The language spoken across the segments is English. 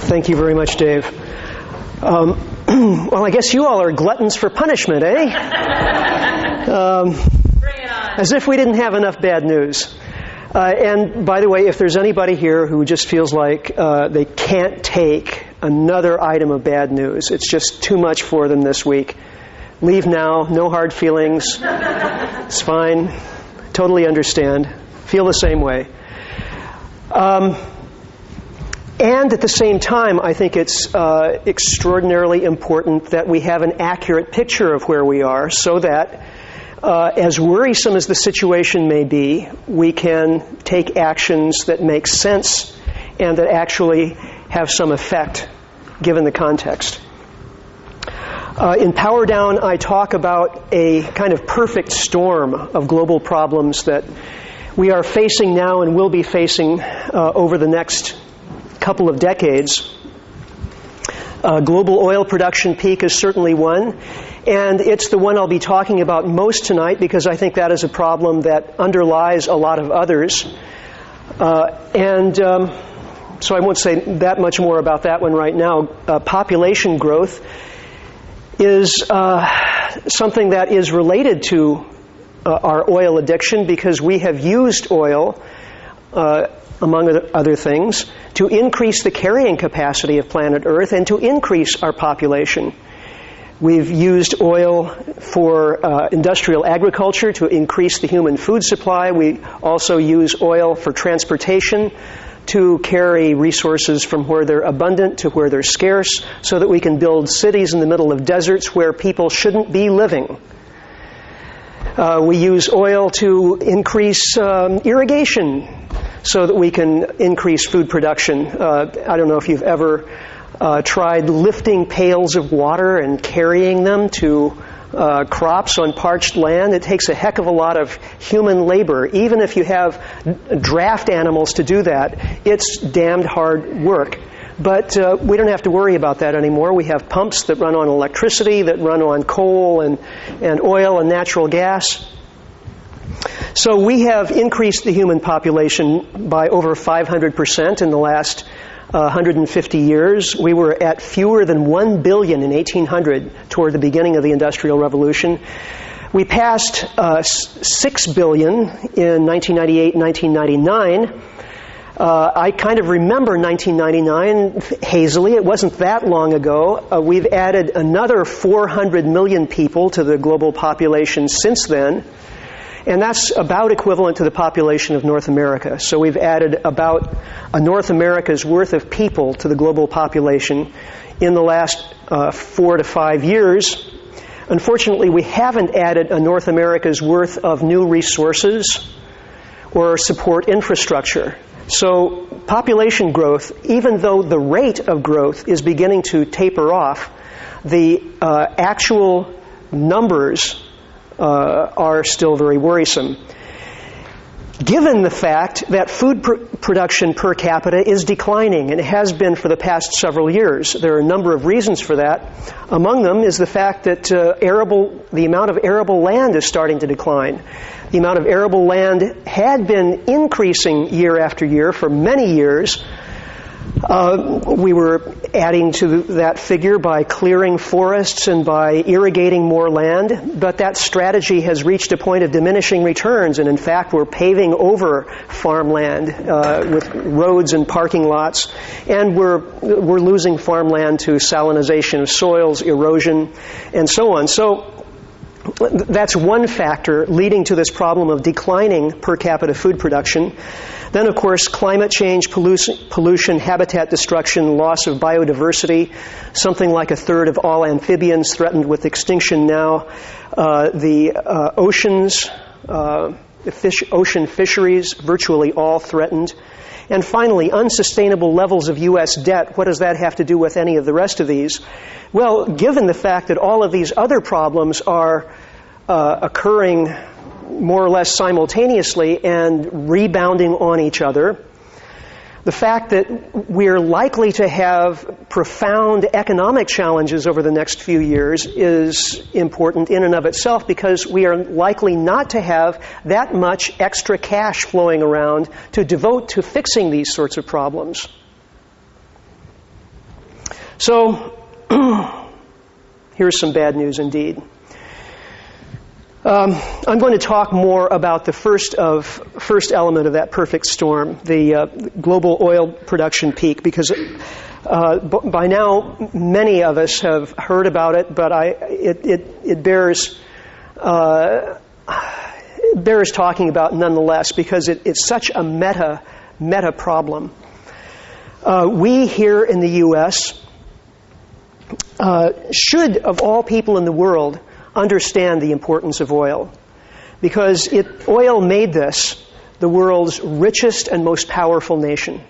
Thank you very much, Dave. Well, I guess you all are gluttons for punishment, eh? Bring it on. As if we didn't have enough bad news. And by the way, if there's anybody here who just feels like they can't take another item of bad news, it's just too much for them this week, leave now, no hard feelings. It's fine. Totally understand. Feel the same way. And at the same time, I think it's extraordinarily important that we have an accurate picture of where we are so that, as worrisome as the situation may be, we can take actions that make sense and that actually have some effect given the context. In PowerDown, I talk about a kind of perfect storm of global problems that we are facing now and will be facing over the next couple of decades. Global oil production peak is certainly one, and it's the one I'll be talking about most tonight because I think that is a problem that underlies a lot of others. So I won't say that much more about that one right now. Population growth is something that is related to our oil addiction because we have used oil, among other things, to increase the carrying capacity of planet Earth and to increase our population. We've used oil for industrial agriculture to increase the human food supply. We also use oil for transportation to carry resources from where they're abundant to where they're scarce so that we can build cities in the middle of deserts where people shouldn't be living. We use oil to increase irrigation so that we can increase food production. I don't know if you've ever tried lifting pails of water and carrying them to crops on parched land. It takes a heck of a lot of human labor. Even if you have draft animals to do that, it's damned hard work. But we don't have to worry about that anymore. We have pumps that run on electricity, that run on coal and oil and natural gas. So we have increased the human population by over 500% in the last 150 years. We were at fewer than 1 billion in 1800 toward the beginning of the Industrial Revolution. We passed 6 billion in 1998 and 1999. I kind of remember 1999 hazily. It wasn't that long ago. We've added another 400 million people to the global population since then. And that's about equivalent to the population of North America. So we've added about a North America's worth of people to the global population in the last 4 to 5 years. Unfortunately, we haven't added a North America's worth of new resources or support infrastructure. So population growth, even though the rate of growth is beginning to taper off, the actual numbers are still very worrisome. Given the fact that food production per capita is declining, and it has been for the past several years, there are a number of reasons for that. Among them is the fact that the amount of arable land is starting to decline. The amount of arable land had been increasing year after year for many years. We were adding to that figure by clearing forests and by irrigating more land, but that strategy has reached a point of diminishing returns, and in fact we're paving over farmland with roads and parking lots, and we're losing farmland to salinization of soils, erosion, and so on. So that's one factor leading to this problem of declining per capita food production. Then, of course, climate change, pollution, habitat destruction, loss of biodiversity. Something like a third of all amphibians threatened with extinction now. The oceans, ocean fisheries, virtually all threatened. And finally, unsustainable levels of U.S. debt. What does that have to do with any of the rest of these? Well, given the fact that all of these other problems are occurring more or less simultaneously and rebounding on each other, the fact that we're likely to have profound economic challenges over the next few years is important in and of itself because we are likely not to have that much extra cash flowing around to devote to fixing these sorts of problems. So, here's some bad news indeed. I'm going to talk more about the first element of that perfect storm, the global oil production peak, because by now many of us have heard about it, but it bears talking about nonetheless, because it's such a meta problem. We here in the U.S. Should, of all people in the world, understand the importance of oil, because oil made this the world's richest and most powerful nation.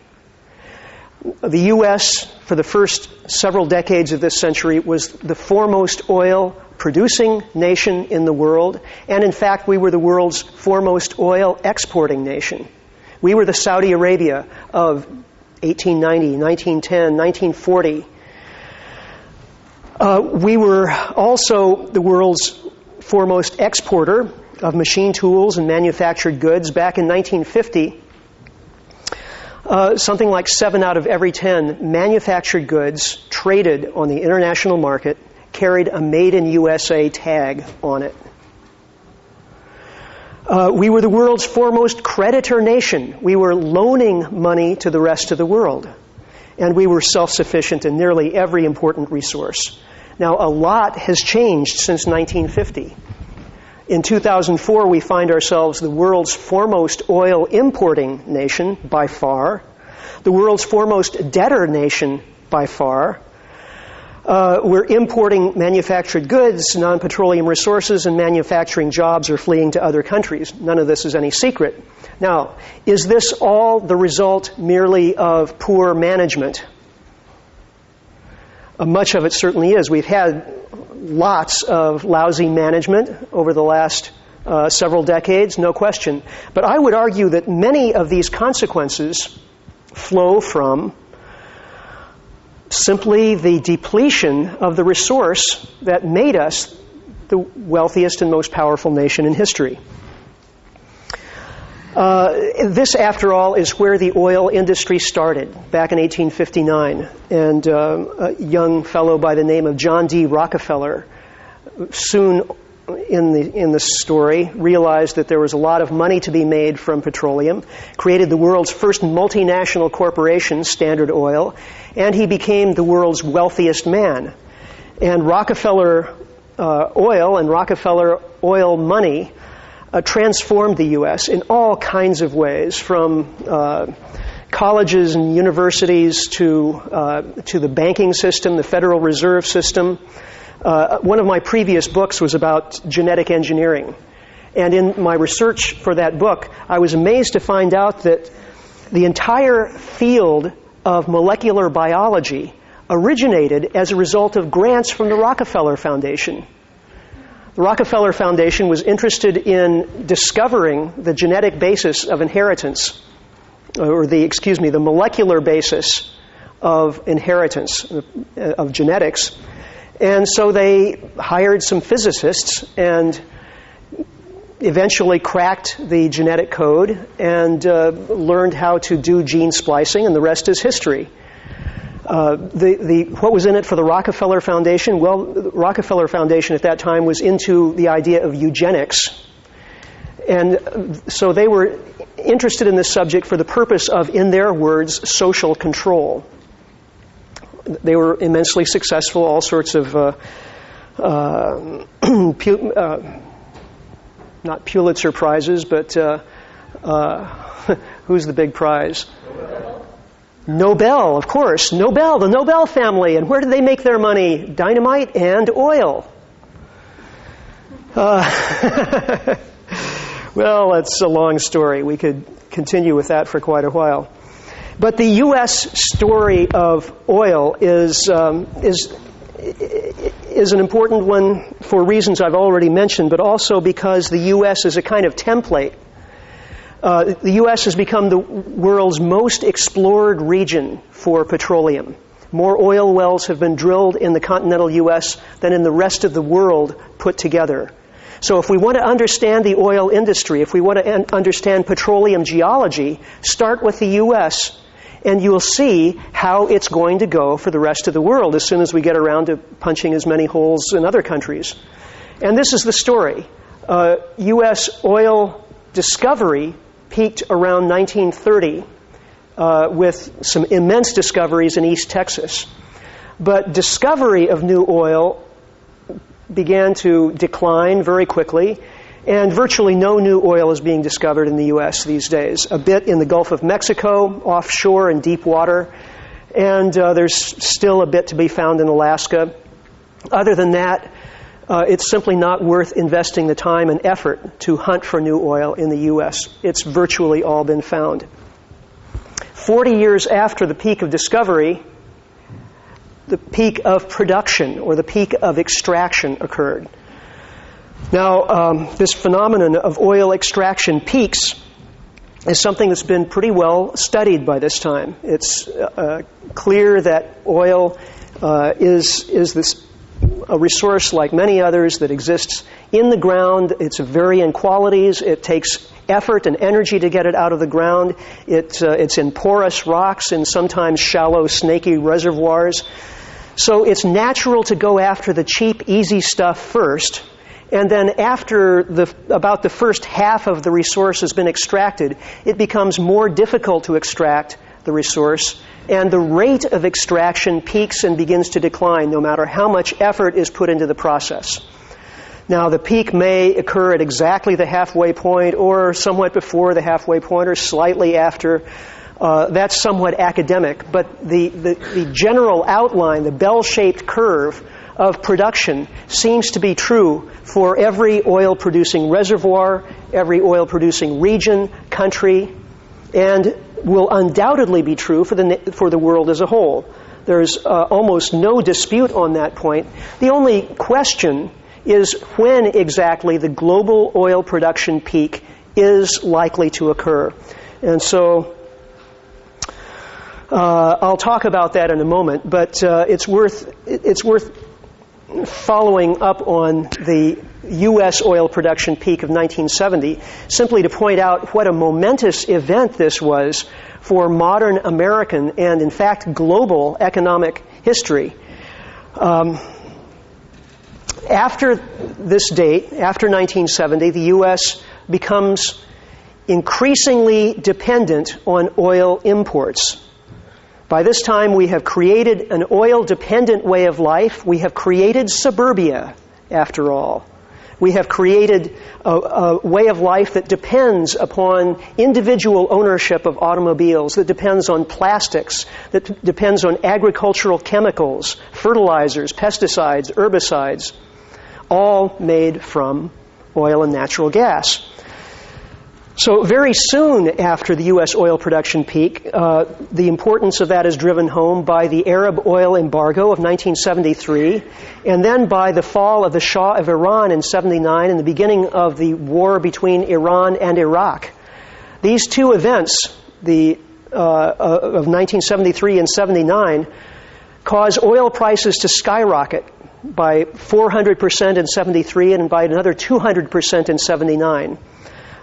The U.S., for the first several decades of this century, was the foremost oil-producing nation in the world, and in fact, we were the world's foremost oil-exporting nation. We were the Saudi Arabia of 1890, 1910, 1940. We were also the world's foremost exporter of machine tools and manufactured goods. Back in 1950, something like 7 out of every 10 manufactured goods traded on the international market carried a Made in USA tag on it. We were the world's foremost creditor nation. We were loaning money to the rest of the world. And we were self-sufficient in nearly every important resource. Now, a lot has changed since 1950. In 2004, we find ourselves the world's foremost oil importing nation by far, the world's foremost debtor nation by far. We're importing manufactured goods, non-petroleum resources, and manufacturing jobs are fleeing to other countries. None of this is any secret. Now, is this all the result merely of poor management? Much of it certainly is. We've had lots of lousy management over the last several decades, no question. But I would argue that many of these consequences flow from simply the depletion of the resource that made us the wealthiest and most powerful nation in history. This, after all, is where the oil industry started, back in 1859. And a young fellow by the name of John D. Rockefeller, soon in the story, realized that there was a lot of money to be made from petroleum, created the world's first multinational corporation, Standard Oil, and he became the world's wealthiest man. And Rockefeller oil and Rockefeller oil money transformed the U.S. in all kinds of ways, from colleges and universities to the banking system, the Federal Reserve System. One of my previous books was about genetic engineering. And in my research for that book, I was amazed to find out that the entire field of molecular biology originated as a result of grants from the Rockefeller Foundation. The Rockefeller Foundation was interested in discovering the genetic basis of inheritance, or the molecular basis of inheritance, of genetics. And so they hired some physicists and eventually cracked the genetic code and learned how to do gene splicing, and the rest is history. What was in it for the Rockefeller Foundation? Well, the Rockefeller Foundation at that time was into the idea of eugenics. And so they were interested in this subject for the purpose of, in their words, social control. They were immensely successful, all sorts of, not Pulitzer Prizes, but who's the big prize? Nobel, of course. Nobel, the Nobel family. And where did they make their money? Dynamite and oil. Well, that's a long story. We could continue with that for quite a while. But the U.S. story of oil is an important one for reasons I've already mentioned, but also because the U.S. is a kind of template. The U.S. has become the world's most explored region for petroleum. More oil wells have been drilled in the continental U.S. than in the rest of the world put together. So if we want to understand the oil industry, if we want to understand petroleum geology, start with the U.S. And you will see how it's going to go for the rest of the world as soon as we get around to punching as many holes in other countries. And this is the story. U.S. oil discovery peaked around 1930 with some immense discoveries in East Texas. But discovery of new oil began to decline very quickly, and virtually no new oil is being discovered in the U.S. these days. A bit in the Gulf of Mexico, offshore in deep water, and there's still a bit to be found in Alaska. Other than that, it's simply not worth investing the time and effort to hunt for new oil in the U.S. It's virtually all been found. 40 years after the peak of discovery, the peak of production, or the peak of extraction, occurred. Now, this phenomenon of oil extraction peaks is something that's been pretty well studied by this time. It's clear that oil is a resource like many others that exists in the ground. It's of varying qualities. It takes effort and energy to get it out of the ground. It's in porous rocks and sometimes shallow, snaky reservoirs. So it's natural to go after the cheap, easy stuff first, and then after about the first half of the resource has been extracted, it becomes more difficult to extract the resource, and the rate of extraction peaks and begins to decline no matter how much effort is put into the process. Now, the peak may occur at exactly the halfway point, or somewhat before the halfway point, or slightly after. That's somewhat academic, but the general outline, the bell-shaped curve of production seems to be true for every oil-producing reservoir, every oil-producing region, country, and will undoubtedly be true for the world as a whole. There's almost no dispute on that point. The only question is when exactly the global oil production peak is likely to occur. And so I'll talk about that in a moment, but it's worth following up on the U.S. oil production peak of 1970, simply to point out what a momentous event this was for modern American and, in fact, global economic history. After this date, after 1970, the U.S. becomes increasingly dependent on oil imports. By this time, we have created an oil-dependent way of life. We have created suburbia, after all. We have created a way of life that depends upon individual ownership of automobiles, that depends on plastics, that depends on agricultural chemicals, fertilizers, pesticides, herbicides, all made from oil and natural gas. So very soon after the U.S. oil production peak, the importance of that is driven home by the Arab oil embargo of 1973, and then by the fall of the Shah of Iran in 79 and the beginning of the war between Iran and Iraq. These two events, of 1973 and 79, caused oil prices to skyrocket by 400% in 73 and by another 200% in 79.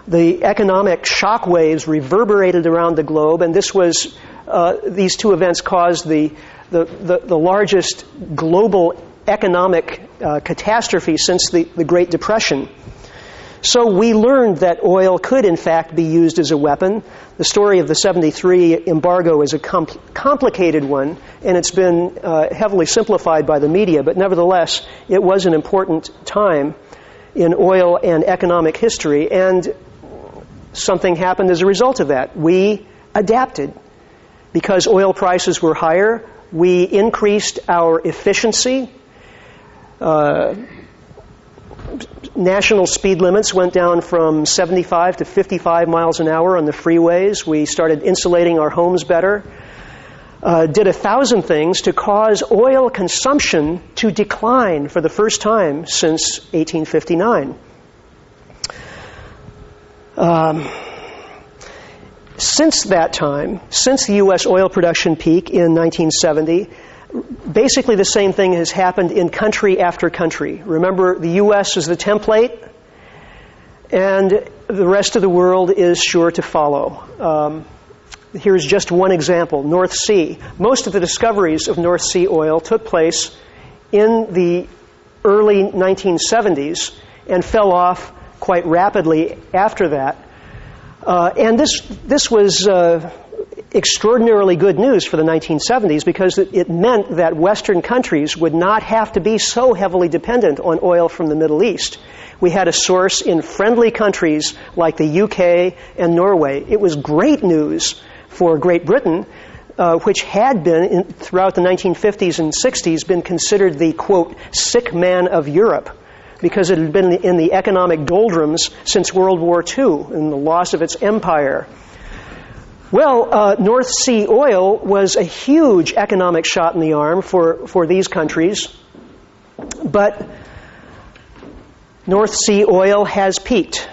The economic shock waves reverberated around the globe, and these two events caused the largest global economic catastrophe since the Great Depression. So we learned that oil could, in fact, be used as a weapon. The story of the 73 embargo is a complicated one, and it's been heavily simplified by the media, but nevertheless, it was an important time in oil and economic history, and something happened as a result of that. We adapted. Because oil prices were higher, we increased our efficiency. National speed limits went down from 75 to 55 miles an hour on the freeways. We started insulating our homes better. Did 1,000 things to cause oil consumption to decline for the first time since 1859. Since that time, since the U.S. oil production peak in 1970, basically the same thing has happened in country after country. Remember, the U.S. is the template, and the rest of the world is sure to follow. Here's just one example, North Sea. Most of the discoveries of North Sea oil took place in the early 1970s and fell off quite rapidly after that. And this was extraordinarily good news for the 1970s because it meant that Western countries would not have to be so heavily dependent on oil from the Middle East. We had a source in friendly countries like the UK and Norway. It was great news for Great Britain, which had been, throughout the 1950s and 60s, been considered the, quote, sick man of Europe, because it had been in the economic doldrums since World War II and the loss of its empire. Well, North Sea oil was a huge economic shot in the arm for these countries, but North Sea oil has peaked.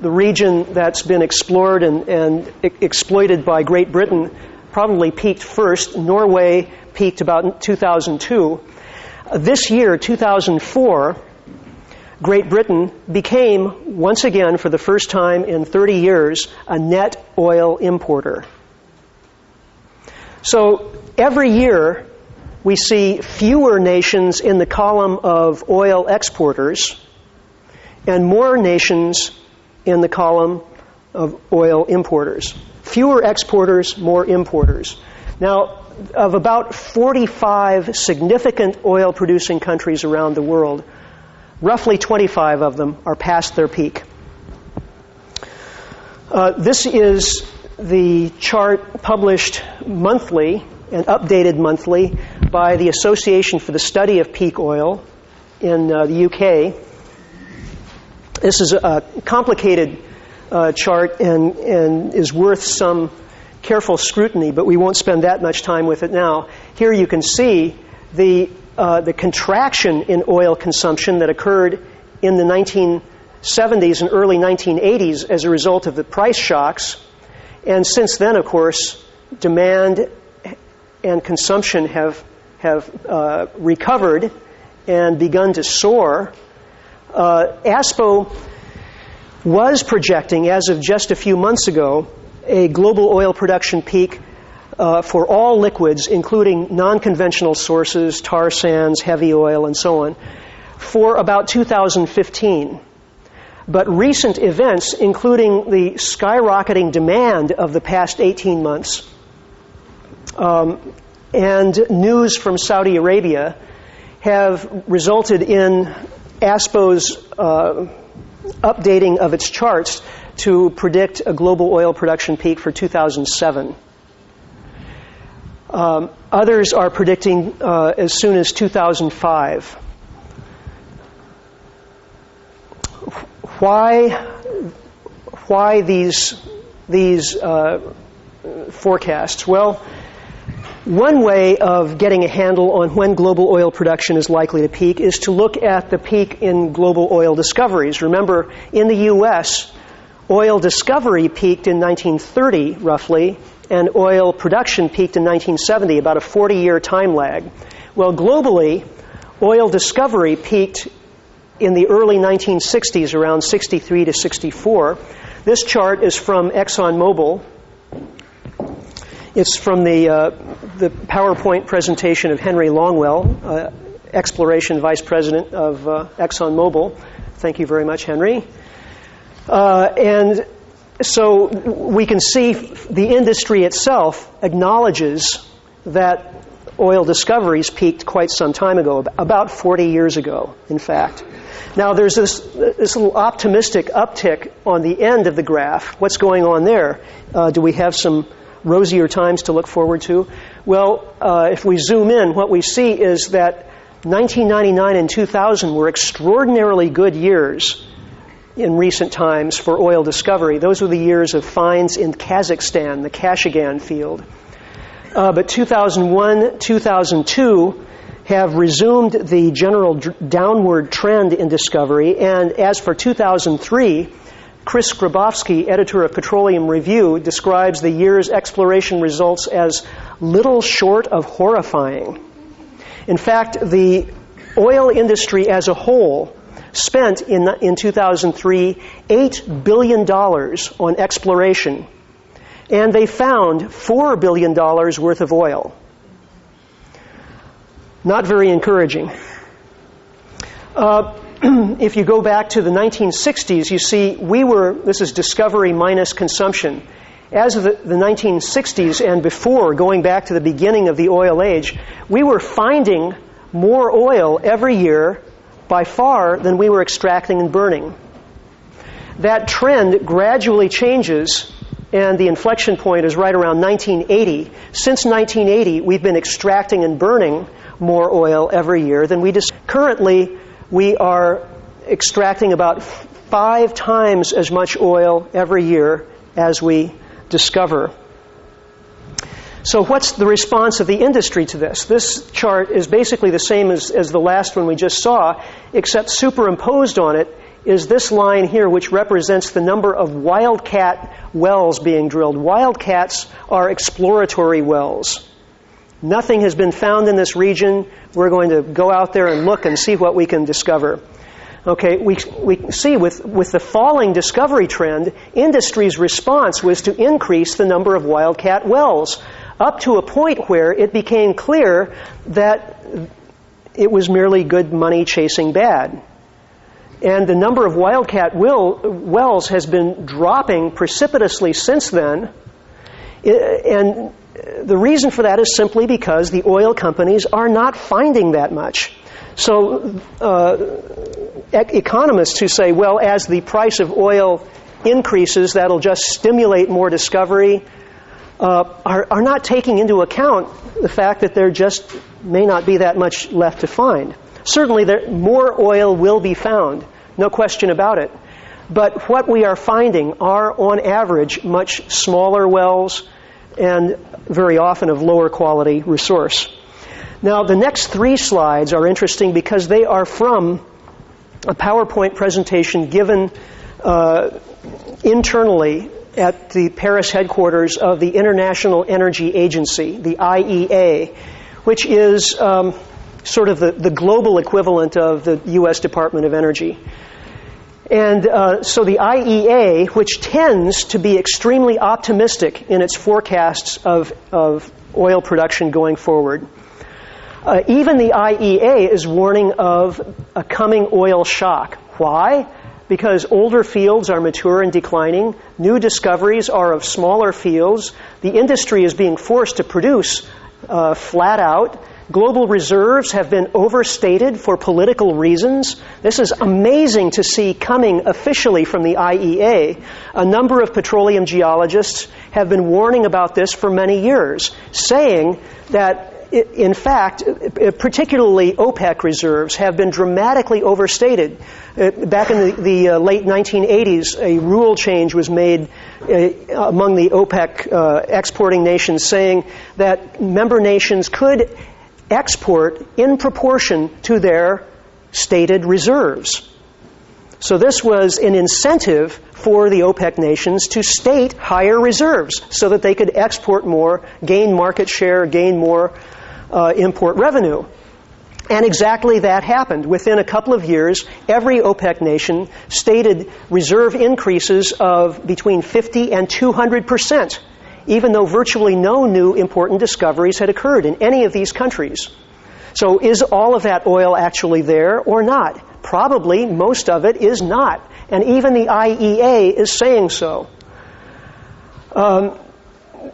The region that's been explored and exploited by Great Britain probably peaked first. Norway peaked about in 2002. This year, 2004, Great Britain became, once again, for the first time in 30 years, a net oil importer. So every year, we see fewer nations in the column of oil exporters and more nations in the column of oil importers. Fewer exporters, more importers. Now, of about 45 significant oil-producing countries around the world, roughly 25 of them are past their peak. This is the chart published monthly and updated monthly by the Association for the Study of Peak Oil in the UK. This is a complicated chart and is worth some careful scrutiny, but we won't spend that much time with it now. Here you can see the contraction in oil consumption that occurred in the 1970s and early 1980s as a result of the price shocks. And since then, of course, demand and consumption have recovered and begun to soar. ASPO was projecting, as of just a few months ago, a global oil production peak for all liquids, including non-conventional sources, tar sands, heavy oil, and so on, for about 2015. But recent events, including the skyrocketing demand of the past 18 months, and news from Saudi Arabia, have resulted in ASPO's updating of its charts to predict a global oil production peak for 2007. Others are predicting as soon as 2005. Why these forecasts? Well, one way of getting a handle on when global oil production is likely to peak is to look at the peak in global oil discoveries. Remember, in the U.S., oil discovery peaked in 1930, roughly, and oil production peaked in 1970, about a 40-year time lag. Well, globally, oil discovery peaked in the early 1960s, around 63 to 64. This chart is from ExxonMobil. It's from the PowerPoint presentation of Henry Longwell, Exploration Vice President of ExxonMobil. Thank you very much, Henry. And so we can see the industry itself acknowledges that oil discoveries peaked quite some time ago, about 40 years ago, in fact. Now, there's this little optimistic uptick on the end of the graph. What's going on there? Do we have some rosier times to look forward to? Well, if we zoom in, what we see is that 1999 and 2000 were extraordinarily good years in recent times for oil discovery. Those were the years of finds in Kazakhstan, the Kashagan field. But 2001, 2002 have resumed the general downward trend in discovery. And as for 2003, Chris Grabowski, editor of Petroleum Review, describes the year's exploration results as little short of horrifying. In fact, the oil industry as a whole spent in 2003 $8 billion on exploration, and they found $4 billion worth of oil. Not very encouraging. If you go back to the 1960s, you see this is discovery minus consumption. As of the 1960s and before, going back to the beginning of the oil age, we were finding more oil every year by far than we were extracting and burning. That trend gradually changes, and the inflection point is right around 1980. Since 1980, we've been extracting and burning more oil every year than we currently, we are extracting about 5 times as much oil every year as we discover. So what's the response of the industry to this? This chart is basically the same as the last one we just saw, except superimposed on it is this line here, which represents the number of wildcat wells being drilled. Wildcats are exploratory wells. Nothing has been found in this region. We're going to go out there and look and see what we can discover. Okay, we see with the falling discovery trend, industry's response was to increase the number of wildcat wells, up to a point where it became clear that it was merely good money chasing bad. And the number of wildcat wells has been dropping precipitously since then. And the reason for that is simply because the oil companies are not finding that much. So economists who say, well, as the price of oil increases, that'll just stimulate more discovery, are not taking into account the fact that there just may not be that much left to find. Certainly, more oil will be found, no question about it. But what we are finding are, on average, much smaller wells and very often of lower quality resource. Now, the next 3 slides are interesting because they are from a PowerPoint presentation given internally at the Paris headquarters of the International Energy Agency, the IEA, which is sort of the global equivalent of the U.S. Department of Energy. And so the IEA, which tends to be extremely optimistic in its forecasts of oil production going forward, even the IEA is warning of a coming oil shock. Why? Because older fields are mature and declining. New discoveries are of smaller fields. The industry is being forced to produce flat out. Global reserves have been overstated for political reasons. This is amazing to see coming officially from the IEA. A number of petroleum geologists have been warning about this for many years, saying that in fact, particularly OPEC reserves have been dramatically overstated. Back in the late 1980s, a rule change was made among the OPEC exporting nations saying that member nations could export in proportion to their stated reserves. So this was an incentive for the OPEC nations to state higher reserves so that they could export more, gain market share, gain more import revenue. And exactly that happened. Within a couple of years, every OPEC nation stated reserve increases of between 50 and 200%, even though virtually no new important discoveries had occurred in any of these countries. So is all of that oil actually there or not? Probably most of it is not. And even the IEA is saying so.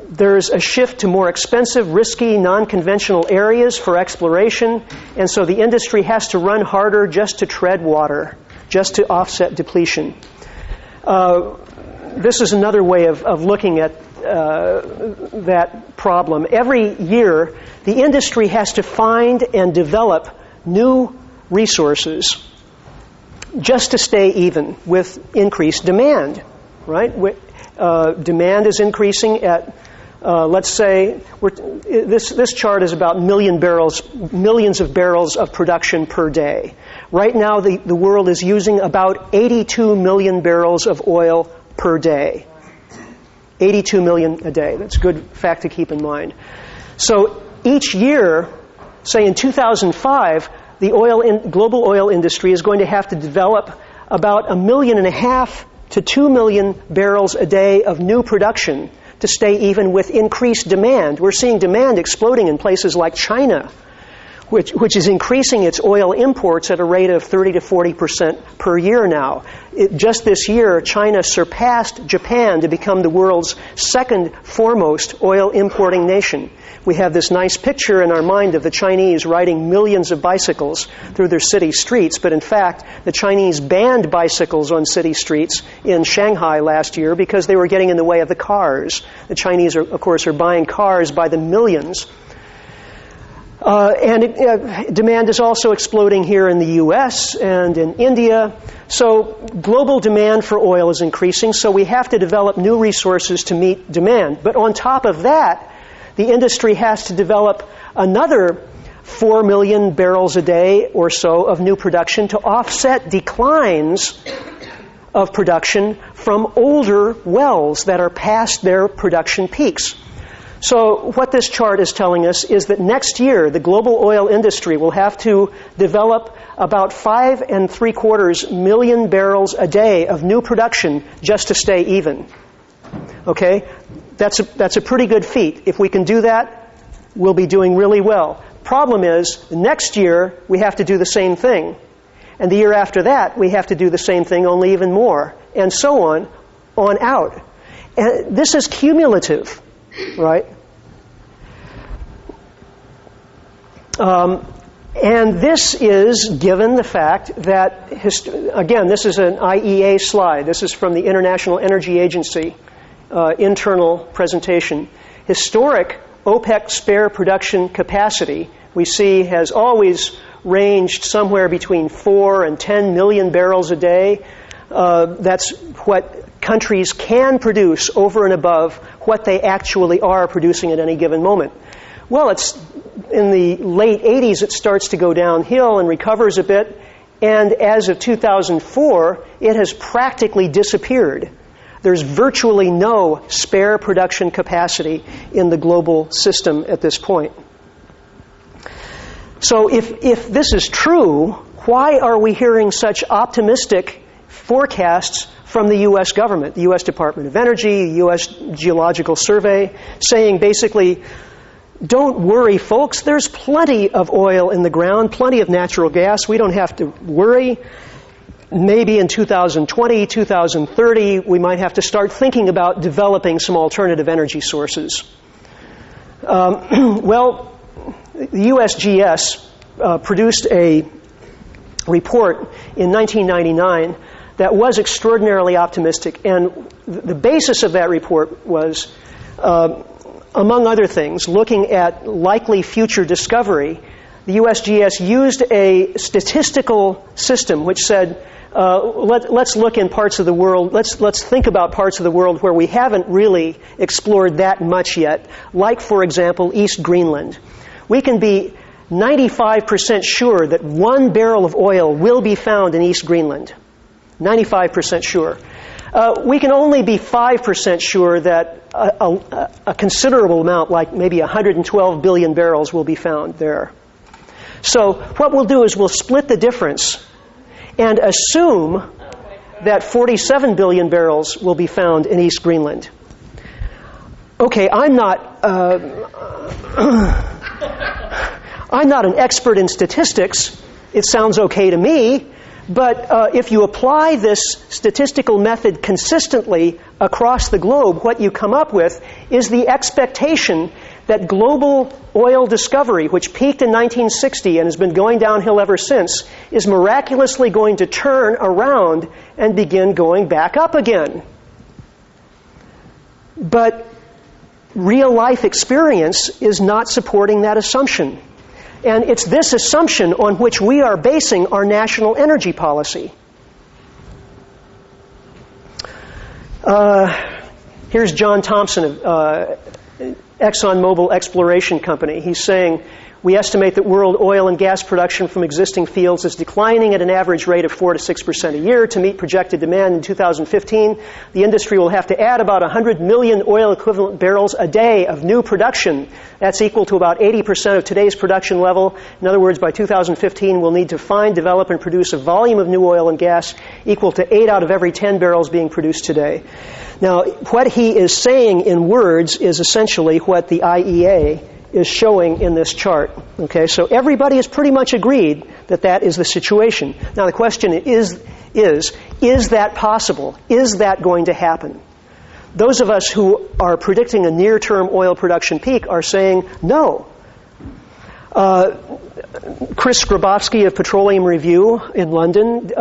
There's a shift to more expensive, risky, non-conventional areas for exploration, and so the industry has to run harder just to tread water, just to offset depletion. This is another way of looking at that problem. Every year, the industry has to find and develop new resources just to stay even with increased demand, right? Demand is increasing at, let's say, this chart is about millions of barrels of production per day. Right now, the world is using about 82 million barrels of oil per day. 82 million a day. That's a good fact to keep in mind. So each year, say in 2005, the global oil industry is going to have to develop about 1.5 million to 2 million barrels a day of new production to stay even with increased demand. We're seeing demand exploding in places like China, which is increasing its oil imports at a rate of 30 to 40% per year now. Just this year, China surpassed Japan to become the world's second foremost oil importing nation. We have this nice picture in our mind of the Chinese riding millions of bicycles through their city streets, but in fact, the Chinese banned bicycles on city streets in Shanghai last year because they were getting in the way of the cars. The Chinese, of course, are buying cars by the millions. Demand is also exploding here in the U.S. and in India. So global demand for oil is increasing, so we have to develop new resources to meet demand. But on top of that, the industry has to develop another 4 million barrels a day or so of new production to offset declines of production from older wells that are past their production peaks. So what this chart is telling us is that next year the global oil industry will have to develop about 5.75 million barrels a day of new production just to stay even. Okay? That's a pretty good feat. If we can do that, we'll be doing really well. Problem is, next year we have to do the same thing. And the year after that, we have to do the same thing, only even more. And so on out. And this is cumulative. Right? And this is given the fact that, again, this is an IEA slide. This is from the International Energy Agency internal presentation. Historic OPEC spare production capacity, we see, has always ranged somewhere between 4 and 10 million barrels a day. That's what countries can produce over and above what they actually are producing at any given moment. Well, it's in the late 80s it starts to go downhill and recovers a bit, and as of 2004, it has practically disappeared. There's virtually no spare production capacity in the global system at this point. So if this is true, why are we hearing such optimistic forecasts from the U.S. government, the U.S. Department of Energy, the U.S. Geological Survey, saying basically, don't worry, folks, there's plenty of oil in the ground, plenty of natural gas, we don't have to worry. Maybe in 2020, 2030, we might have to start thinking about developing some alternative energy sources. Well, the USGS produced a report in 1999 that was extraordinarily optimistic, and the basis of that report was, among other things, looking at likely future discovery. The USGS used a statistical system which said, let's look in parts of the world, let's think about parts of the world where we haven't really explored that much yet, like, for example, East Greenland. We can be 95% sure that 1 barrel of oil will be found in East Greenland. 95% sure. We can only be 5% sure that a considerable amount, like maybe 112 billion barrels, will be found there. So what we'll do is we'll split the difference and assume that 47 billion barrels will be found in East Greenland. Okay, I'm not an expert in statistics. It sounds okay to me. But if you apply this statistical method consistently across the globe, what you come up with is the expectation that global oil discovery, which peaked in 1960 and has been going downhill ever since, is miraculously going to turn around and begin going back up again. But real-life experience is not supporting that assumption. And it's this assumption on which we are basing our national energy policy. Here's John Thompson of ExxonMobil Exploration Company. He's saying, We estimate that world oil and gas production from existing fields is declining at an average rate of 4 to 6% a year. To meet projected demand in 2015, the industry will have to add about 100 million oil equivalent barrels a day of new production. That's equal to about 80% of today's production level. In other words, by 2015, we'll need to find, develop, and produce a volume of new oil and gas equal to 8 out of every 10 barrels being produced today. Now, what he is saying in words is essentially what the IEA is showing in this chart. Okay, so everybody has pretty much agreed that that is the situation. Now the question is that possible? Is that going to happen? Those of us who are predicting a near-term oil production peak are saying no. Chris Grabowski of Petroleum Review in London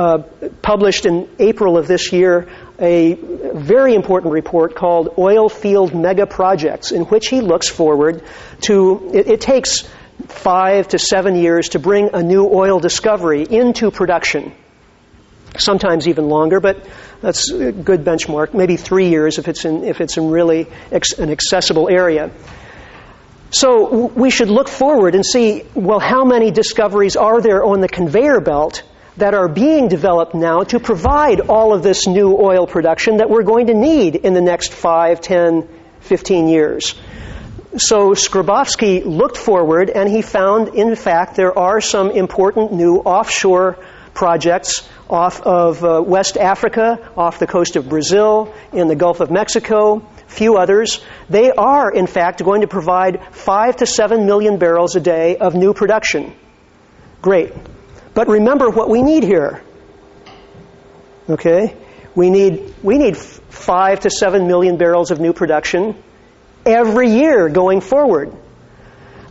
published in April of this year a very important report called Oil Field Mega Projects, in which he looks forward to, it takes 5 to 7 years to bring a new oil discovery into production. Sometimes even longer, but that's a good benchmark. Maybe 3 years if it's in really an accessible area. So we should look forward and see, well, how many discoveries are there on the conveyor belt that are being developed now to provide all of this new oil production that we're going to need in the next 5, 10, 15 years. So Skrabowski looked forward and he found, in fact, there are some important new offshore projects off of West Africa, off the coast of Brazil, in the Gulf of Mexico, few others. They are, in fact, going to provide 5 to 7 million barrels a day of new production. Great. But remember what we need here. Okay? We need 5 to 7 million barrels of new production every year going forward.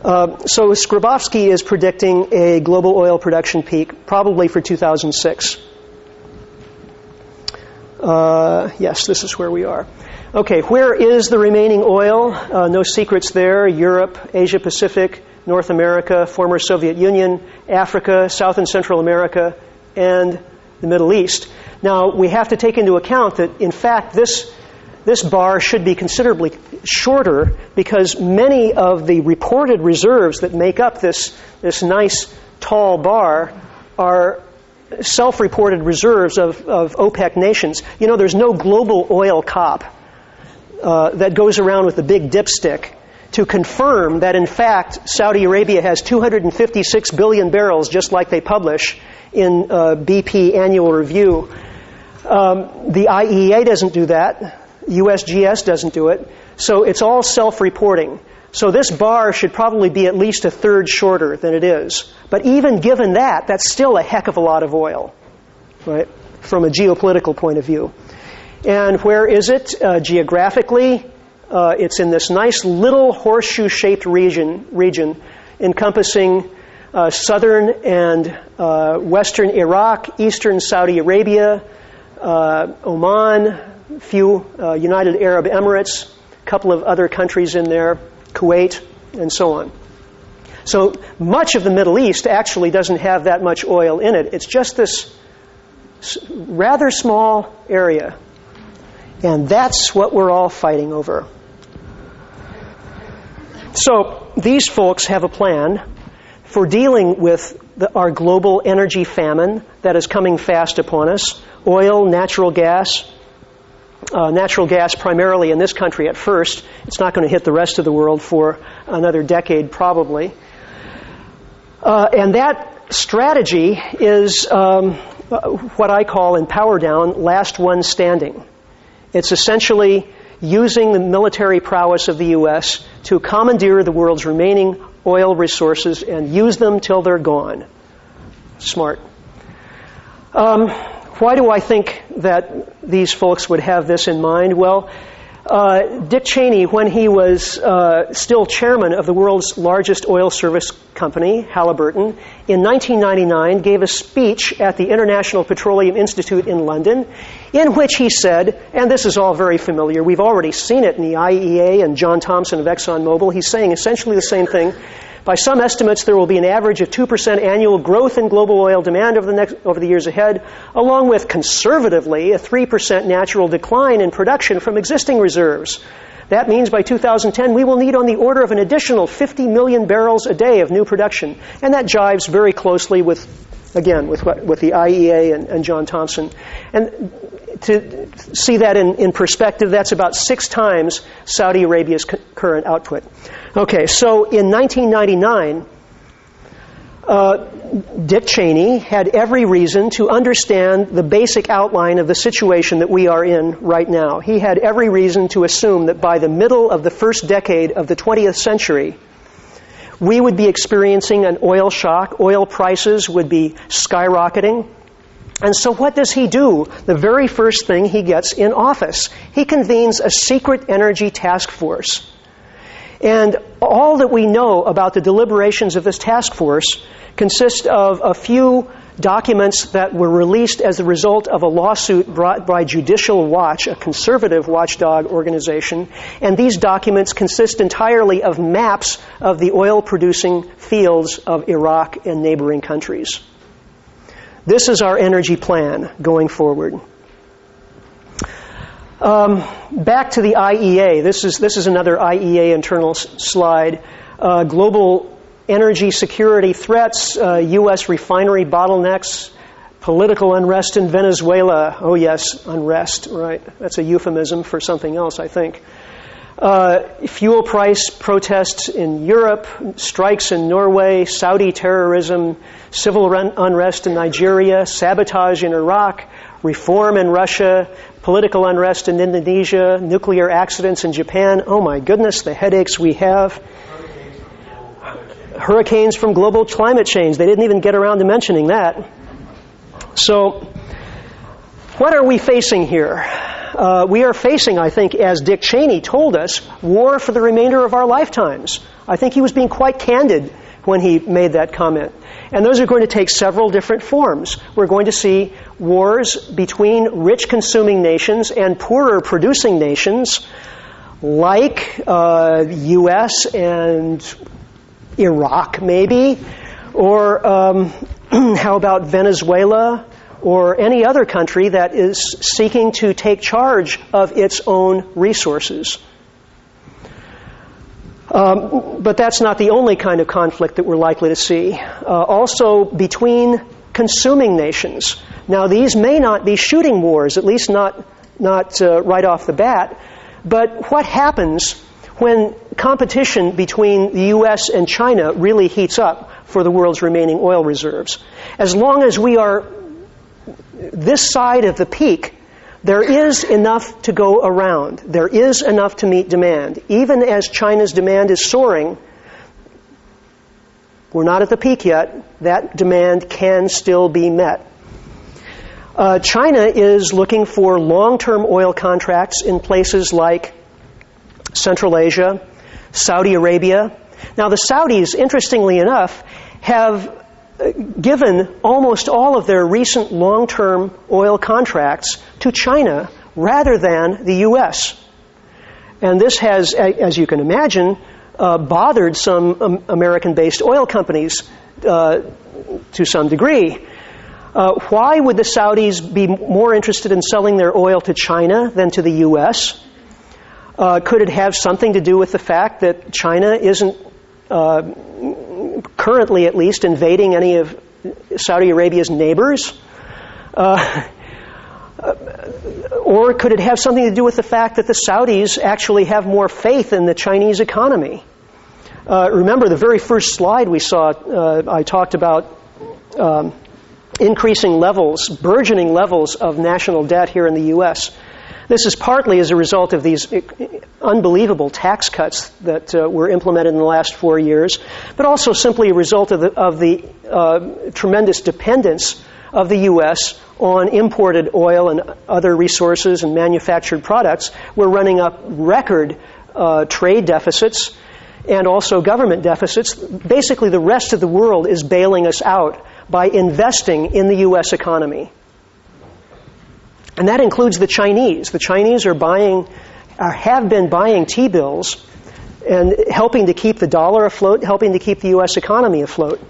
So Skrabowski is predicting a global oil production peak probably for 2006. Yes, this is where we are. Okay, where is the remaining oil? No secrets there. Europe, Asia Pacific, North America, former Soviet Union, Africa, South and Central America, and the Middle East. Now, we have to take into account that, in fact, this bar should be considerably shorter because many of the reported reserves that make up this nice, tall bar are self-reported reserves of OPEC nations. You know, there's no global oil cop that goes around with a big dipstick to confirm that, in fact, Saudi Arabia has 256 billion barrels, just like they publish in BP Annual Review. The IEA doesn't do that. USGS doesn't do it. So it's all self-reporting. So this bar should probably be at least a third shorter than it is. But even given that, that's still a heck of a lot of oil, right, from a geopolitical point of view. And where is it geographically? It's in this nice little horseshoe-shaped region encompassing southern and western Iraq, eastern Saudi Arabia, Oman, few United Arab Emirates, a couple of other countries in there, Kuwait, and so on. So much of the Middle East actually doesn't have that much oil in it. It's just this rather small area. And that's what we're all fighting over. So these folks have a plan for dealing with our global energy famine that is coming fast upon us. Oil, natural gas primarily in this country at first. It's not going to hit the rest of the world for another decade probably. And that strategy is what I call in PowerDown, last one standing. It's essentially using the military prowess of the U.S. to commandeer the world's remaining oil resources and use them till they're gone. Smart. Why do I think that these folks would have this in mind? Well, Dick Cheney, when he was still chairman of the world's largest oil service company, Halliburton, in 1999 gave a speech at the International Petroleum Institute in London in which he said, and this is all very familiar, we've already seen it in the IEA and John Thompson of ExxonMobil, he's saying essentially the same thing. By some estimates, there will be an average of 2% annual growth in global oil demand over the years ahead, along with, conservatively, a 3% natural decline in production from existing reserves. That means by 2010, we will need on the order of an additional 50 million barrels a day of new production. And that jives very closely with the IEA and John Thompson. And to see that in perspective, that's about 6 times Saudi Arabia's current output. Okay, so in 1999, Dick Cheney had every reason to understand the basic outline of the situation that we are in right now. He had every reason to assume that by the middle of the first decade of the 20th century, we would be experiencing an oil shock. Oil prices would be skyrocketing. And so what does he do? The very first thing he gets in office, he convenes a secret energy task force. And all that we know about the deliberations of this task force consist of a few documents that were released as a result of a lawsuit brought by Judicial Watch, a conservative watchdog organization. And these documents consist entirely of maps of the oil-producing fields of Iraq and neighboring countries. This is our energy plan going forward. Back to the IEA. This is another IEA internal slide. Global energy security threats, U.S. refinery bottlenecks, political unrest in Venezuela. Oh yes, unrest, right. That's a euphemism for something else, I think. Fuel price protests in Europe, strikes in Norway, Saudi terrorism, civil unrest in Nigeria, sabotage in Iraq, reform in Russia, political unrest in Indonesia, nuclear accidents in Japan. Oh my goodness, the headaches we have. Hurricanes from global climate change. They didn't even get around to mentioning that. So, what are we facing here? We are facing, I think, as Dick Cheney told us, war for the remainder of our lifetimes. I think he was being quite candid when he made that comment. And those are going to take several different forms. We're going to see wars between rich consuming nations and poorer producing nations, like U.S. and Iraq, maybe, or how about Venezuela, or any other country that is seeking to take charge of its own resources. But that's not the only kind of conflict that we're likely to see. Also between consuming nations. Now, these may not be shooting wars, at least not right off the bat, but what happens when competition between the U.S. and China really heats up for the world's remaining oil reserves? As long as we are this side of the peak, there is enough to go around. There is enough to meet demand. Even as China's demand is soaring, we're not at the peak yet. That demand can still be met. China is looking for long-term oil contracts in places like Central Asia, Saudi Arabia. Now, the Saudis, interestingly enough, have given almost all of their recent long-term oil contracts to China rather than the U.S. And this has, as you can imagine, bothered some American-based oil companies to some degree. Why would the Saudis be more interested in selling their oil to China than to the U.S.? Could it have something to do with the fact that China isn't currently, at least, invading any of Saudi Arabia's neighbors? Or could it have something to do with the fact that the Saudis actually have more faith in the Chinese economy? Remember the very first slide we saw, I talked about increasing levels, burgeoning levels of national debt here in the U.S. This is partly as a result of these unbelievable tax cuts that were implemented in the last 4 years, but also simply a result of the tremendous dependence of the U.S. on imported oil and other resources and manufactured products. We're running up record trade deficits and also government deficits. Basically, the rest of the world is bailing us out by investing in the U.S. economy. And that includes the Chinese. The Chinese are have been buying T-bills and helping to keep the dollar afloat, helping to keep the U.S. economy afloat.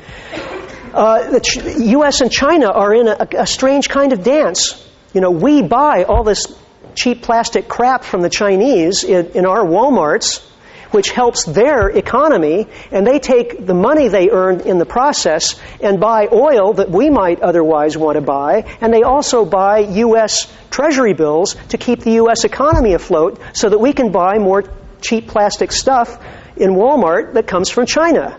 The U.S. and China are in a strange kind of dance. You know, we buy all this cheap plastic crap from the Chinese in our Walmarts, which helps their economy, and they take the money they earned in the process and buy oil that we might otherwise want to buy, and they also buy U.S. Treasury bills to keep the U.S. economy afloat so that we can buy more cheap plastic stuff in Walmart that comes from China.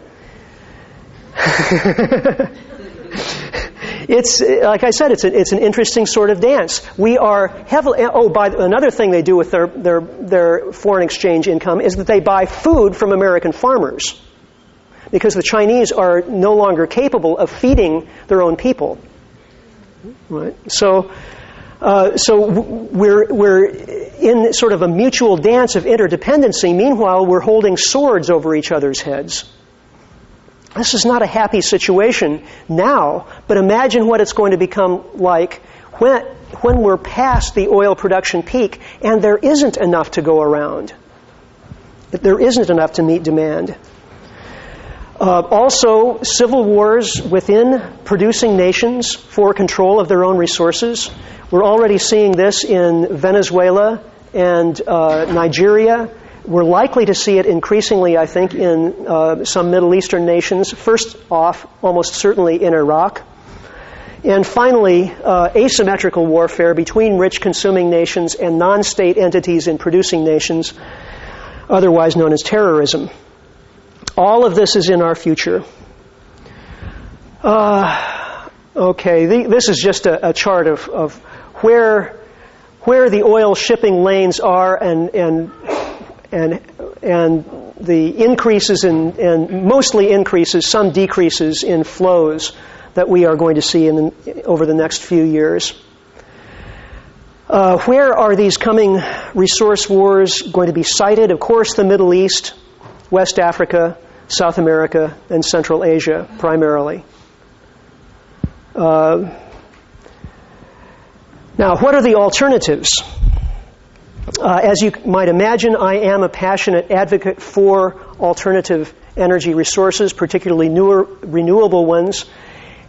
It's, like I said, it's an interesting sort of dance. We are heavily... another thing they do with their foreign exchange income is that they buy food from American farmers, because the Chinese are no longer capable of feeding their own people. Right? So we're in sort of a mutual dance of interdependency. Meanwhile, we're holding swords over each other's heads. This is not a happy situation now, but imagine what it's going to become like when we're past the oil production peak and there isn't enough to go around. There isn't enough to meet demand. Also, civil wars within producing nations for control of their own resources. We're already seeing this in Venezuela and Nigeria. We're likely to see it increasingly, I think, in some Middle Eastern nations. First off, almost certainly in Iraq. And finally, asymmetrical warfare between rich consuming nations and non-state entities in producing nations, otherwise known as terrorism. All of this is in our future. This is just a chart of where the oil shipping lanes are and the increases and mostly increases, some decreases in flows that we are going to see over the next few years. Where are these coming resource wars going to be sited? Of course, the Middle East, West Africa, South America, and Central Asia, primarily. Now, what are the alternatives? As you might imagine, I am a passionate advocate for alternative energy resources, particularly newer renewable ones.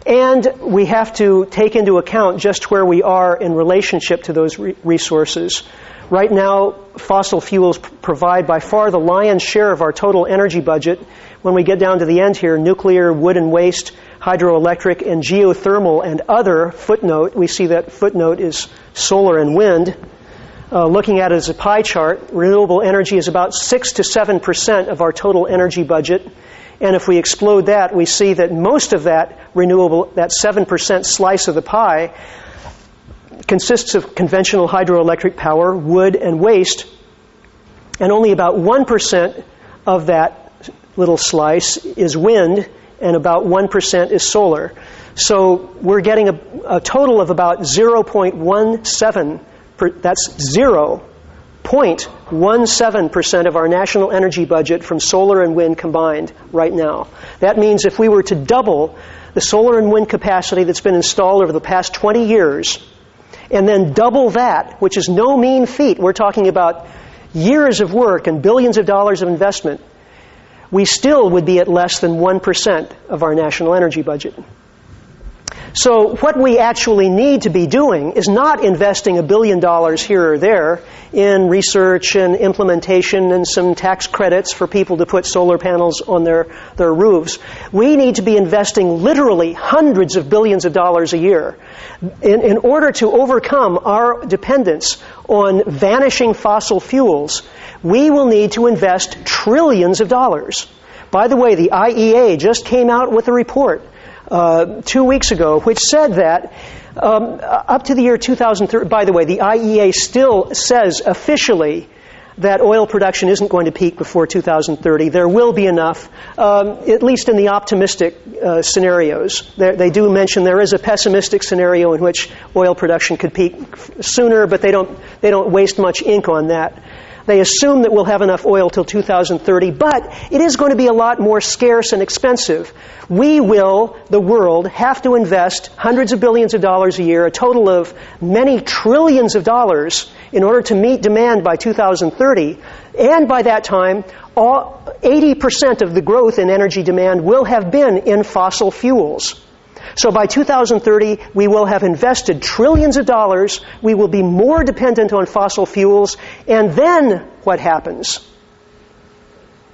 And we have to take into account just where we are in relationship to those resources. Right now, fossil fuels provide by far the lion's share of our total energy budget. When we get down to the end here, nuclear, wood and waste, hydroelectric, and geothermal and other, footnote, we see that footnote is solar and wind. Looking at it as a pie chart, renewable energy is about 6 to 7% of our total energy budget. And if we explode that, we see that most of that renewable, that 7% slice of the pie, consists of conventional hydroelectric power, wood, and waste. And only about 1% of that little slice is wind, and about 1% is solar. So we're getting a total of about 0.17%. That's 0.17% of our national energy budget from solar and wind combined right now. That means if we were to double the solar and wind capacity that's been installed over the past 20 years, and then double that, which is no mean feat, we're talking about years of work and billions of dollars of investment, we still would be at less than 1% of our national energy budget. So what we actually need to be doing is not investing $1 billion here or there in research and implementation and some tax credits for people to put solar panels on their roofs. We need to be investing literally hundreds of billions of dollars a year in order to overcome our dependence on vanishing fossil fuels. We will need to invest trillions of dollars. By the way, the IEA just came out with a report 2 weeks ago, which said that up to the year 2030, by the way, the IEA still says officially that oil production isn't going to peak before 2030. There will be enough, at least in the optimistic scenarios. They do mention there is a pessimistic scenario in which oil production could peak sooner, but they don't waste much ink on that. They assume that we'll have enough oil till 2030, but it is going to be a lot more scarce and expensive. We will, the world, have to invest hundreds of billions of dollars a year, a total of many trillions of dollars, in order to meet demand by 2030. And by that time, 80% of the growth in energy demand will have been in fossil fuels. So by 2030, we will have invested trillions of dollars, we will be more dependent on fossil fuels, and then what happens?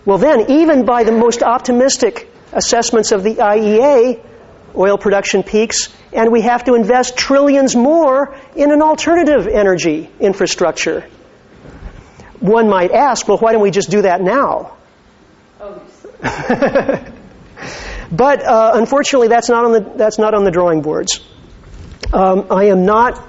Well then, even by the most optimistic assessments of the IEA, oil production peaks, and we have to invest trillions more in an alternative energy infrastructure. One might ask, well, why don't we just do that now? But unfortunately, that's not on the drawing boards. I am not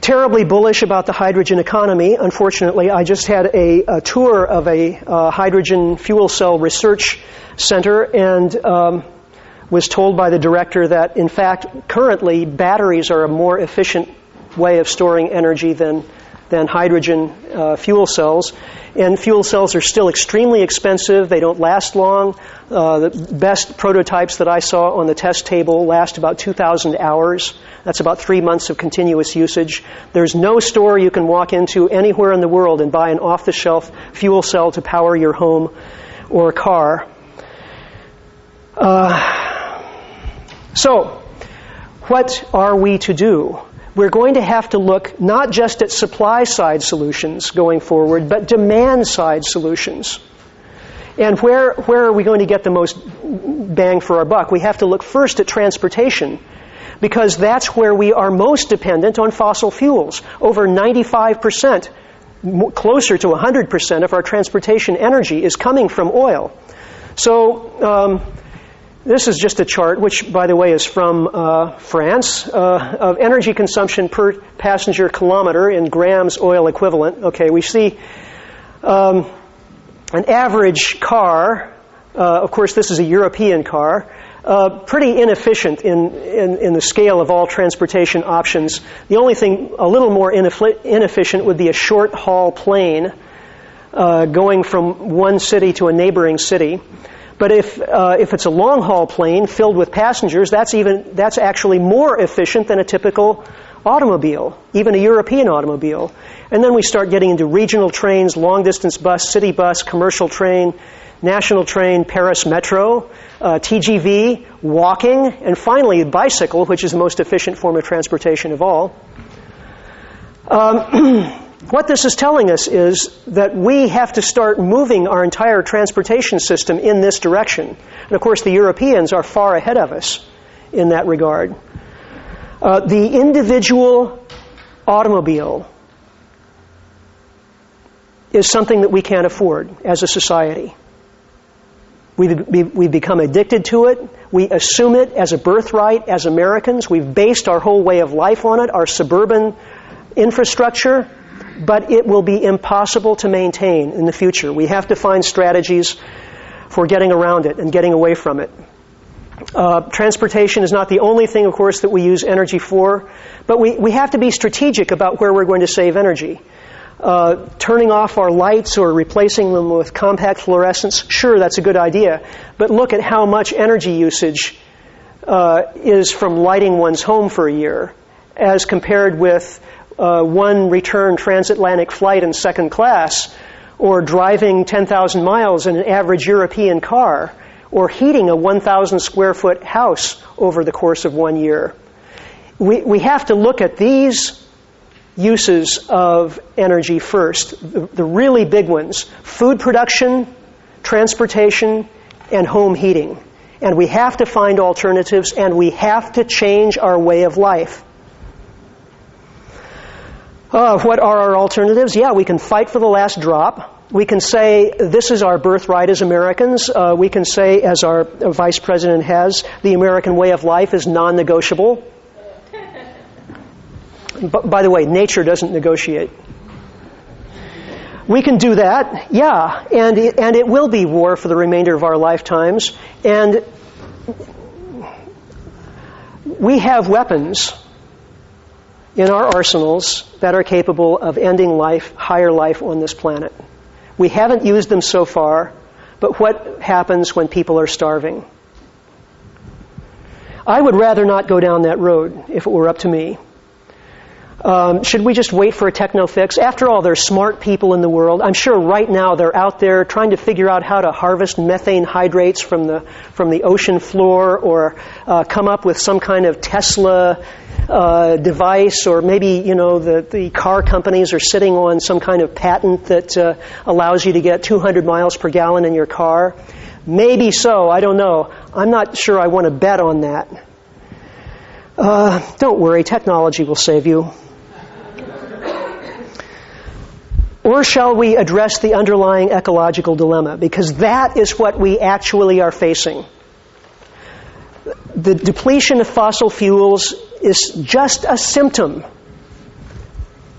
terribly bullish about the hydrogen economy. Unfortunately, I just had a tour of a hydrogen fuel cell research center and was told by the director that, in fact, currently batteries are a more efficient way of storing energy than hydrogen fuel cells. And fuel cells are still extremely expensive. They don't last long. The best prototypes that I saw on the test table last about 2,000 hours. That's about 3 months of continuous usage. There's no store you can walk into anywhere in the world and buy an off-the-shelf fuel cell to power your home or car. So, what are we to do? We're going to have to look not just at supply-side solutions going forward, but demand-side solutions. And where are we going to get the most bang for our buck? We have to look first at transportation, because that's where we are most dependent on fossil fuels. Over 95%, closer to 100% of our transportation energy is coming from oil. So this is just a chart, which, by the way, is from France, of energy consumption per passenger kilometer in grams oil equivalent. Okay, we see an average car. Of course, this is a European car. Pretty inefficient in the scale of all transportation options. The only thing a little more inefficient would be a short-haul plane going from one city to a neighboring city. But if it's a long-haul plane filled with passengers, that's actually more efficient than a typical automobile, even a European automobile. And then we start getting into regional trains, long-distance bus, city bus, commercial train, national train, Paris Metro, TGV, walking, and finally bicycle, which is the most efficient form of transportation of all. What this is telling us is that we have to start moving our entire transportation system in this direction. And of course, the Europeans are far ahead of us in that regard. The individual automobile is something that we can't afford as a society. We become addicted to it. We assume it as a birthright as Americans. We've based our whole way of life on it, our suburban infrastructure. But it will be impossible to maintain in the future. We have to find strategies for getting around it and getting away from it. Transportation is not the only thing, of course, that we use energy for, but we have to be strategic about where we're going to save energy. Turning off our lights or replacing them with compact fluorescents, sure, that's a good idea. But look at how much energy usage is from lighting one's home for a year as compared with one return transatlantic flight in second class, or driving 10,000 miles in an average European car, or heating a 1,000 square foot house over the course of 1 year. We have to look at these uses of energy first, the really big ones: food production, transportation, and home heating. And we have to find alternatives, and we have to change our way of life. What are our alternatives? Yeah, we can fight for the last drop. We can say, this is our birthright as Americans. We can say, as our vice president has, the American way of life is non-negotiable. By the way, nature doesn't negotiate. We can do that, yeah, and it will be war for the remainder of our lifetimes. And we have weapons in our arsenals that are capable of ending life, higher life on this planet. We haven't used them so far, but what happens when people are starving? I would rather not go down that road if it were up to me. Should we just wait for a techno fix? After all, there's smart people in the world. I'm sure right now they're out there trying to figure out how to harvest methane hydrates from the ocean floor, or come up with some kind of Tesla device, or maybe the car companies are sitting on some kind of patent that allows you to get 200 miles per gallon in your car. Maybe so. I don't know. I'm not sure I want to bet on that. Don't worry, technology will save you. Or shall we address the underlying ecological dilemma? Because that is what we actually are facing. The depletion of fossil fuels is just a symptom.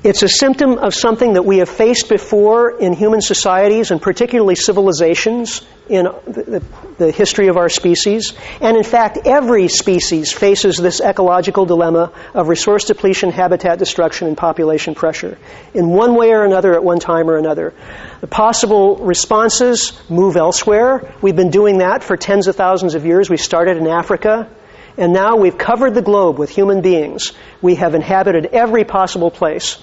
It's a symptom of something that we have faced before in human societies, and particularly civilizations in the history of our species. And in fact, every species faces this ecological dilemma of resource depletion, habitat destruction, and population pressure, in one way or another at one time or another. The possible responses move elsewhere. We've been doing that for tens of thousands of years. We started in Africa, and now we've covered the globe with human beings. We have inhabited every possible place.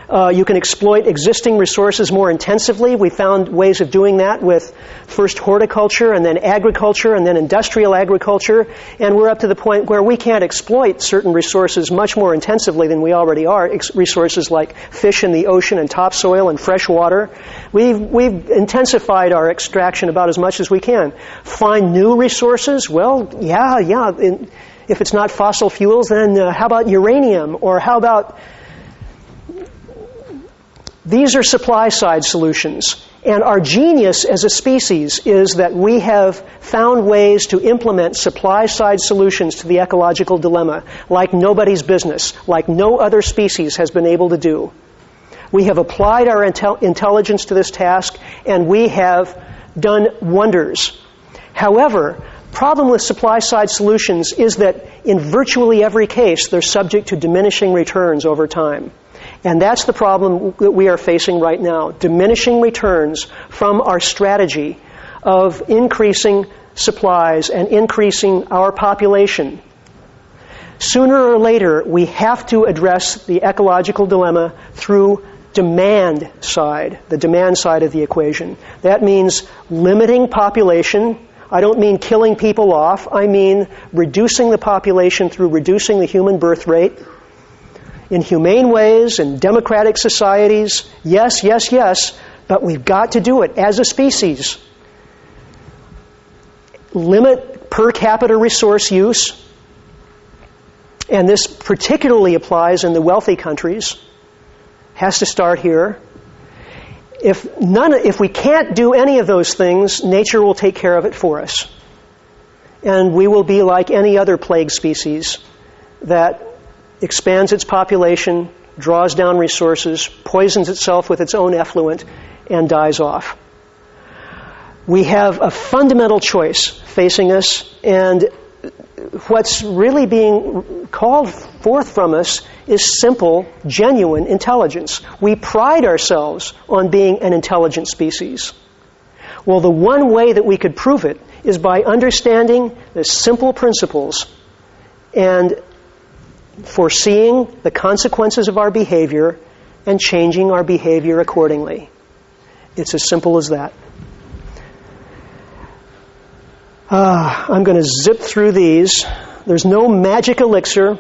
You can exploit existing resources more intensively. We found ways of doing that with first horticulture, and then agriculture, and then industrial agriculture. And we're up to the point where we can't exploit certain resources much more intensively than we already are. Resources like fish in the ocean and topsoil and fresh water. We've intensified our extraction about as much as we can. Find new resources? Well, yeah. If it's not fossil fuels, then how about uranium? Or how about... These are supply-side solutions. And our genius as a species is that we have found ways to implement supply-side solutions to the ecological dilemma like nobody's business, like no other species has been able to do. We have applied our intelligence to this task, and we have done wonders. However, problem with supply-side solutions is that in virtually every case, they're subject to diminishing returns over time. And that's the problem that we are facing right now, diminishing returns from our strategy of increasing supplies and increasing our population. Sooner or later, we have to address the ecological dilemma through demand side, the demand side of the equation. That means limiting population. I don't mean killing people off. I mean reducing the population through reducing the human birth rate. In humane ways, in democratic societies, yes, but we've got to do it as a species. Limit per capita resource use, and this particularly applies in the wealthy countries, has to start here. If we can't do any of those things, nature will take care of it for us. And we will be like any other plague species that expands its population, draws down resources, poisons itself with its own effluent, and dies off. We have a fundamental choice facing us, and what's really being called forth from us is simple, genuine intelligence. We pride ourselves on being an intelligent species. Well, the one way that we could prove it is by understanding the simple principles and foreseeing the consequences of our behavior and changing our behavior accordingly. It's as simple as that. I'm going to zip through these. There's no magic elixir.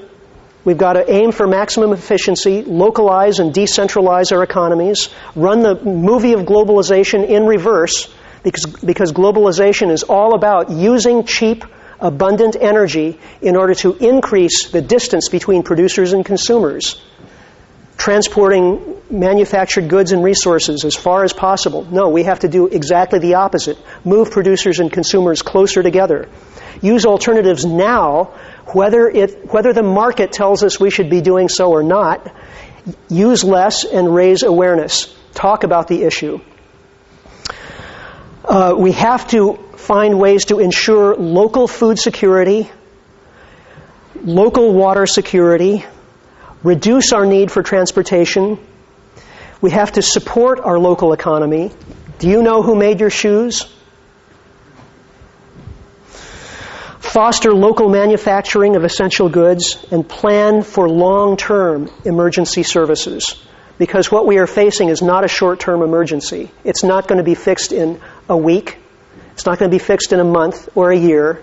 We've got to aim for maximum efficiency, localize and decentralize our economies, run the movie of globalization in reverse, because globalization is all about using cheap, abundant energy in order to increase the distance between producers and consumers, transporting manufactured goods and resources as far as possible. No, we have to do exactly the opposite. Move producers and consumers closer together. Use alternatives now, whether the market tells us we should be doing so or not. Use less and raise awareness. Talk about the issue. We have to find ways to ensure local food security, local water security, reduce our need for transportation. We have to support our local economy. Do you know who made your shoes? foster local manufacturing of essential goods, and plan for long-term emergency services. Because what we are facing is not a short-term emergency. It's not going to be fixed in a week. It's not going to be fixed in a month or a year.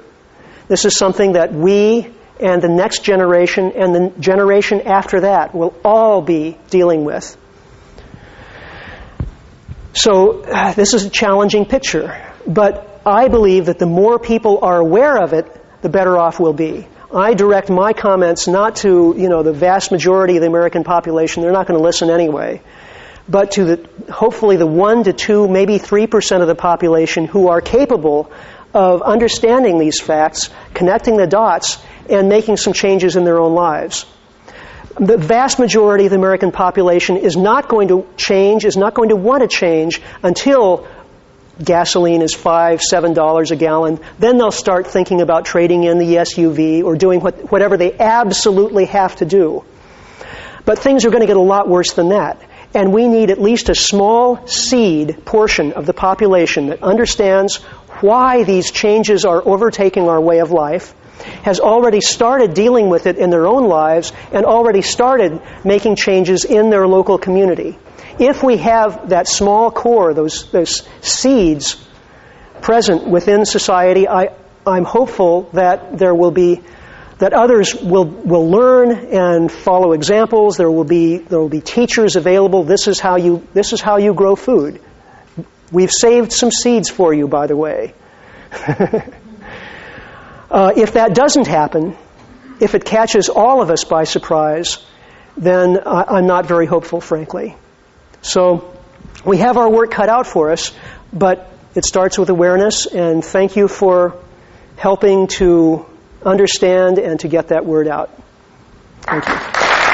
This is something that we and the next generation and the generation after that will all be dealing with. So this is a challenging picture. But I believe that the more people are aware of it, the better off we'll be. I direct my comments not to, the vast majority of the American population. They're not going to listen anyway. But to hopefully the 1 to 2, maybe 3% of the population who are capable of understanding these facts, connecting the dots, and making some changes in their own lives. The vast majority of the American population is not going to change, is not going to want to change until gasoline is $5, $7 a gallon. Then they'll start thinking about trading in the SUV or doing whatever they absolutely have to do. But things are going to get a lot worse than that. And we need at least a small seed portion of the population that understands why these changes are overtaking our way of life, has already started dealing with it in their own lives, and already started making changes in their local community. If we have that small core, those seeds present within society, I'm hopeful that that others will learn and follow examples. There will be teachers available. This is how you grow food. We've saved some seeds for you, by the way. If that doesn't happen, if it catches all of us by surprise, then I'm not very hopeful, frankly. So we have our work cut out for us, but it starts with awareness, and thank you for helping to understand and to get that word out. Thank you.